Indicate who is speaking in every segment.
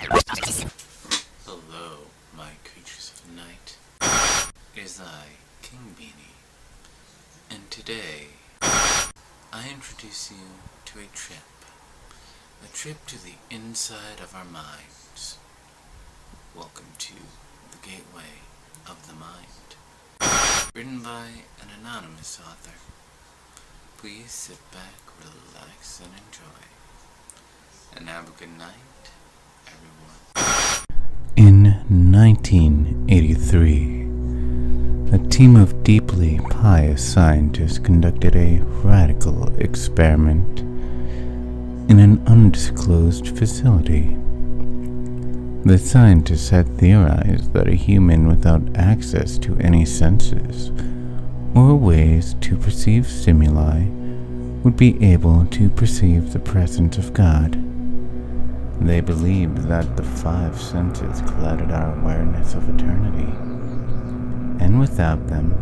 Speaker 1: Hello, my creatures of the night. It is I, King Beanie, and today I introduce you to a trip to the inside of our minds. Welcome to The Gateway of the Mind, written by an anonymous author. Please sit back, relax, and enjoy. And have a good night, everyone. In 1983, a team of deeply pious scientists conducted a radical experiment in an undisclosed facility. The scientists had theorized that a human without access to any senses or ways to perceive stimuli would be able to perceive the presence of God. They believed that the five senses clouded our awareness of eternity, and without them,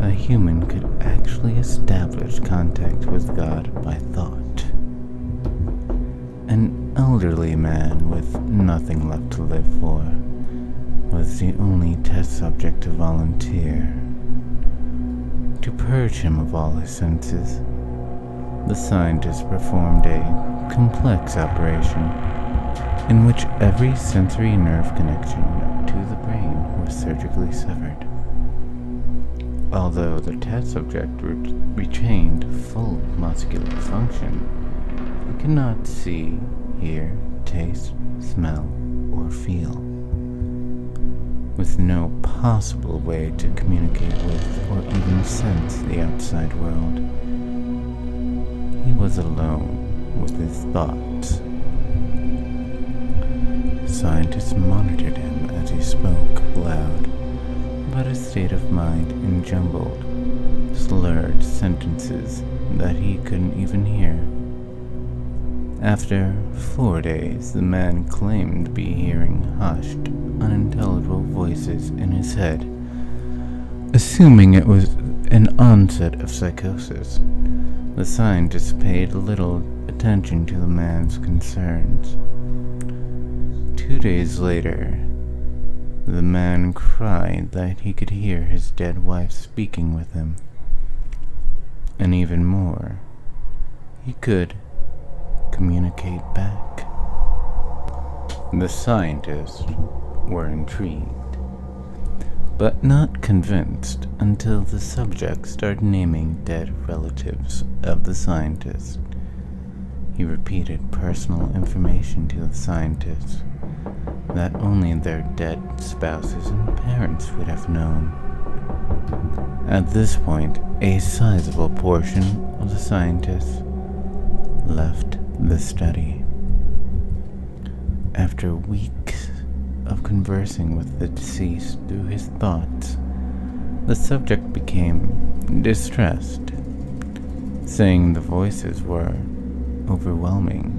Speaker 1: a human could actually establish contact with God by thought. An elderly man with nothing left to live for was the only test subject to volunteer. To purge him of all his senses, the scientists performed a complex operation in which every sensory nerve connection to the brain was surgically severed. Although the test subject retained full muscular function, he could not see, hear, taste, smell, or feel. With no possible way to communicate with or even sense the outside world, he was alone with his thoughts. Scientists monitored him as he spoke loud, but his state of mind in jumbled, slurred sentences that he couldn't even hear. After 4 days, the man claimed to be hearing hushed, unintelligible voices in his head. Assuming it was an onset of psychosis, the scientists paid little attention to the man's concerns. 2 days later, the man cried that he could hear his dead wife speaking with him. And even more, he could communicate back. The scientists were intrigued, but not convinced until the subject started naming dead relatives of the scientist. He repeated personal information to the scientists that only their dead spouses and parents would have known. At this point, a sizable portion of the scientists left the study. After weeks of conversing with the deceased through his thoughts, the subject became distressed, saying the voices were overwhelming.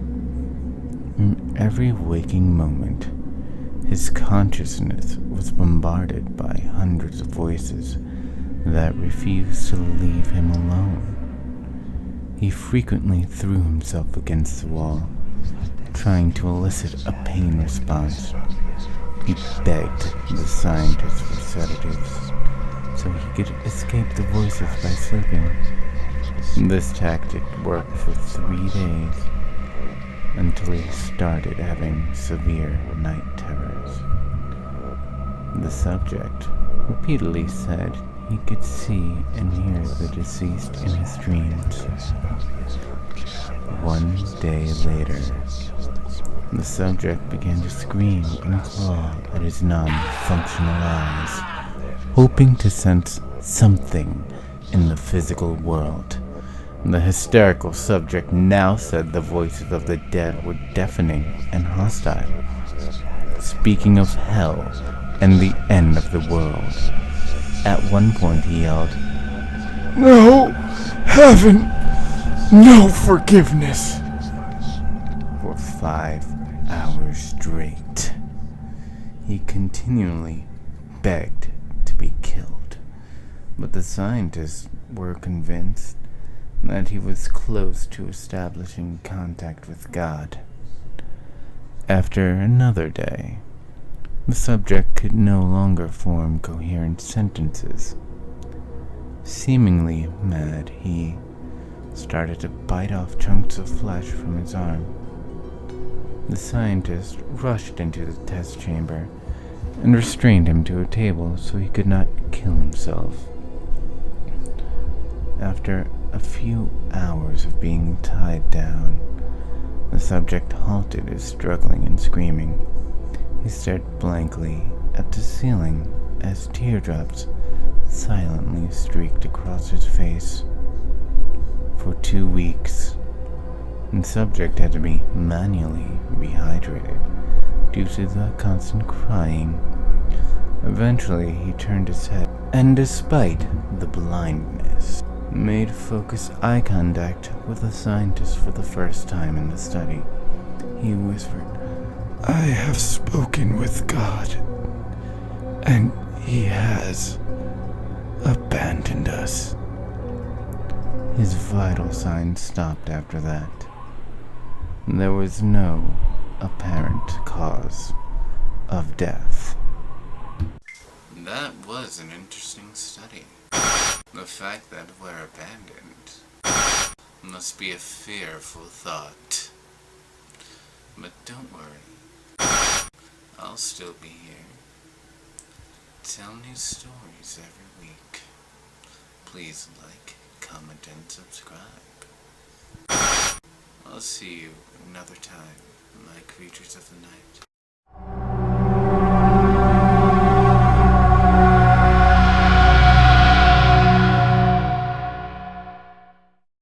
Speaker 1: In every waking moment, his consciousness was bombarded by hundreds of voices that refused to leave him alone. He frequently threw himself against the wall, trying to elicit a pain response. He begged the scientists for sedatives so he could escape the voices by sleeping. This tactic worked for 3 days until he started having severe night terrors. The subject repeatedly said he could see and hear the deceased in his dreams. 1 day later, the subject began to scream and claw at his non-functional eyes, hoping to sense something in the physical world. The hysterical subject now said the voices of the dead were deafening and hostile, speaking of hell and the end of the world. At one point he yelled, "No heaven, no forgiveness," for 5 hours straight. He continually begged to be killed, but the scientists were convinced that he was close to establishing contact with God. After another day, the subject could no longer form coherent sentences. Seemingly mad, he started to bite off chunks of flesh from his arm. The scientist rushed into the test chamber and restrained him to a table so he could not kill himself. After a few hours of being tied down, the subject halted his struggling and screaming. He stared blankly at the ceiling as teardrops silently streaked across his face. For 2 weeks, the subject had to be manually rehydrated due to the constant crying. Eventually, he turned his head, and despite the blindness, made focused eye contact with the scientist for the first time in the study. He whispered, "I have spoken with God, and He has abandoned us." His vital signs stopped after that. There was no apparent cause of death. That was an interesting study. The fact that we're abandoned must be a fearful thought. But don't worry, I'll still be here. Tell new stories every week. Please like, comment, and subscribe. I'll see you another time, my creatures of the night.